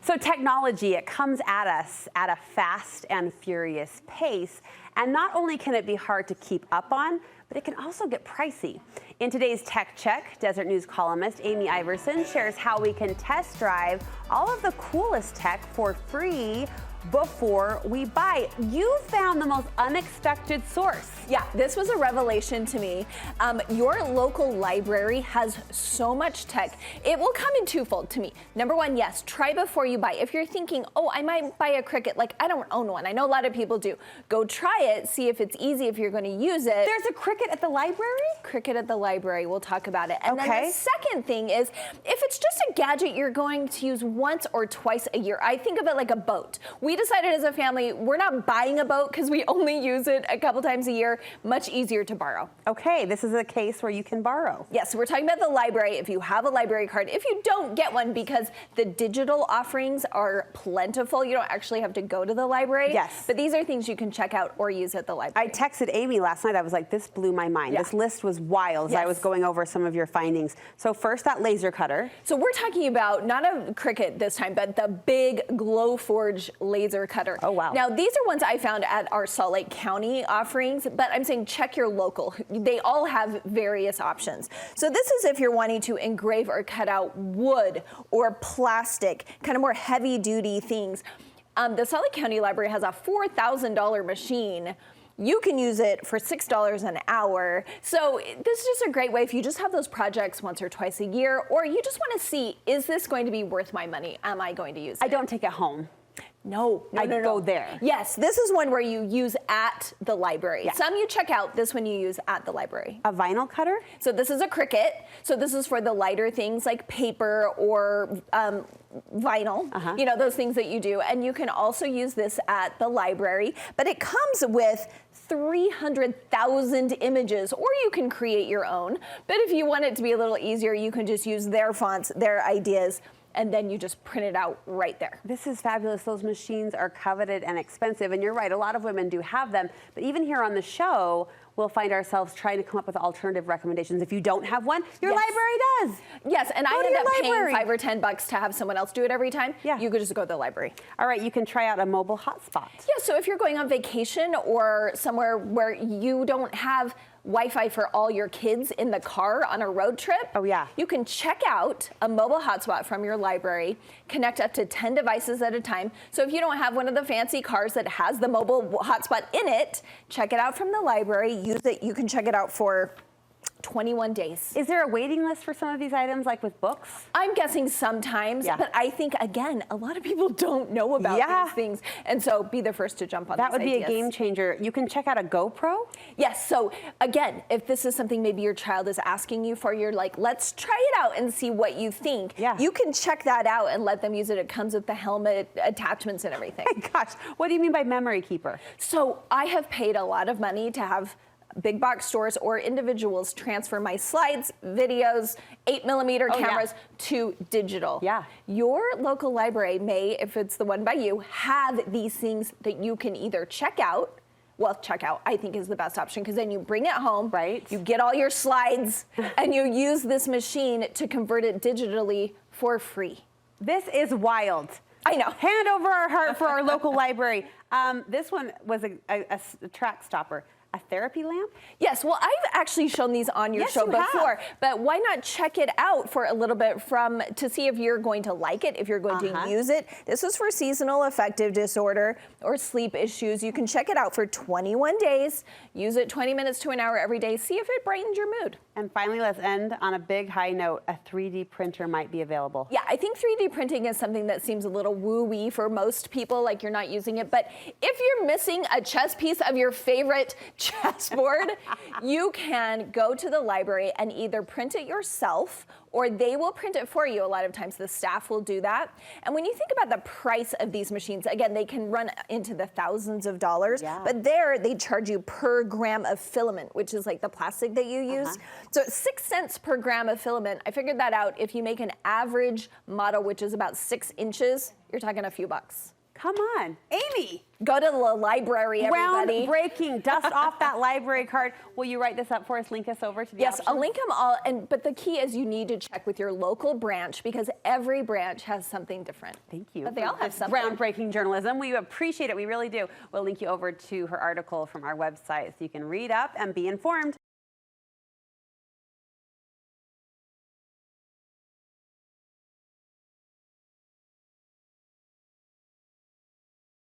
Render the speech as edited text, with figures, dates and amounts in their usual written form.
So technology, it comes at us at a fast and furious pace. And not only can it be hard to keep up on, but it can also get pricey. In today's Tech Check, Deseret News columnist Amy Iverson shares how we can test drive all of the coolest tech for free before we buy. You found the most unexpected source. Yeah, this was a revelation to me. Your local library has so much tech. It will come in twofold to me. Number one, yes, try before you buy. If you're thinking, oh, I might buy a Cricut, like I don't own one. I know a lot of people do. Go try it, see if it's easy, if you're going to use it. There's a Cricut at the library? Cricut at the library, we'll talk about it. And then the second thing is, if it's just a gadget you're going to use once or twice a year, I think of it like a boat. We decided as a family, we're not buying a boat because we only use it a couple times a year. Much easier to borrow. Okay, this is a case where you can borrow. Yes, we're talking about the library. If you have a library card, if you don't, get one because the digital offerings are plentiful. You don't actually have to go to the library. Yes. But these are things you can check out or use at the library. I texted Amy last night. I was like, this blew my mind. Yeah. This list was wild as I was going over some of your findings. So first, that laser cutter. So we're talking about not a Cricut this time, but the big Glowforge laser cutter. Oh, wow. Now, these are ones I found at our Salt Lake County offerings, but I'm saying check your local. They all have various options. So this is if you're wanting to engrave or cut out wood or plastic, kind of more heavy duty things. The Salt Lake County Library has a $4,000 machine. You can use it for $6 an hour. So this is just a great way if you just have those projects once or twice a year, or you just want to see, is this going to be worth my money? Am I going to use it? I don't take it home. No. I go there. Yes, this is one where you use at the library. Yeah. Some you check out, this one you use at the library. A vinyl cutter? So this is a Cricut. So this is for the lighter things like paper or vinyl, you know, those things that you do. And you can also use this at the library, but it comes with 300,000 images, or you can create your own. But if you want it to be a little easier, you can just use their fonts, their ideas, and then you just print it out right there. This is fabulous. Those machines are coveted and expensive, and you're right, a lot of women do have them, but even here on the show, we'll find ourselves trying to come up with alternative recommendations. If you don't have one, your library does. Yes, and I ended up paying $5 or $10 to have someone else do it every time. Yeah. You could just go to the library. All right, you can try out a mobile hotspot. Yeah, so if you're going on vacation or somewhere where you don't have Wi-Fi for all your kids in the car on a road trip. Oh, yeah. You can check out a mobile hotspot from your library, connect up to 10 devices at a time. So if you don't have one of the fancy cars that has the mobile hotspot in it, check it out from the library, use it. You can check it out for 21 days. Is there a waiting list for some of these items, like with books? I'm guessing sometimes, but I think, again, a lot of people don't know about these things. And so be the first to jump on that. That would be a game changer. You can check out a GoPro? Yes. So again, if this is something maybe your child is asking you for, you're like, let's try it out and see what you think. Yeah. You can check that out and let them use it. It comes with the helmet attachments and everything. My gosh, what do you mean by memory keeper? So I have paid a lot of money to have big box stores or individuals transfer my slides, videos, 8mm cameras to digital. Yeah. Your local library may, if it's the one by you, have these things that you can either check out. Well, check out, I think, is the best option, because then you bring it home, you get all your slides, and you use this machine to convert it digitally for free. This is wild. I know. Hand over our heart for our local library. This one was a track stopper. A therapy lamp? Yes, well, I've actually shown these on your show before, but why not check it out for a little bit to see if you're going to like it, if you're going to use it. This is for seasonal affective disorder or sleep issues. You can check it out for 21 days, use it 20 minutes to an hour every day, see if it brightens your mood. And finally, let's end on a big high note. A 3D printer might be available. Yeah, I think 3D printing is something that seems a little woo-wee for most people, like you're not using it, but if you're missing a chess piece of your favorite chessboard, you can go to the library and either print it yourself or they will print it for you. A lot of times the staff will do that. And when you think about the price of these machines, again, they can run into the thousands of dollars, but there they charge you per gram of filament, which is like the plastic that you use. So it's 6 cents per gram of filament. I figured that out. If you make an average model, which is about 6 inches, you're talking a few bucks. Come on, Amy. Go to the library, everybody. Groundbreaking. Dust off that library card. Will you write this up for us? Link us over to the Yes, options? I'll link them all. But the key is you need to check with your local branch because every branch has something different. Thank you. But they all have This something. groundbreaking journalism. We appreciate it. We really do. We'll link you over to her article from our website so you can read up and be informed.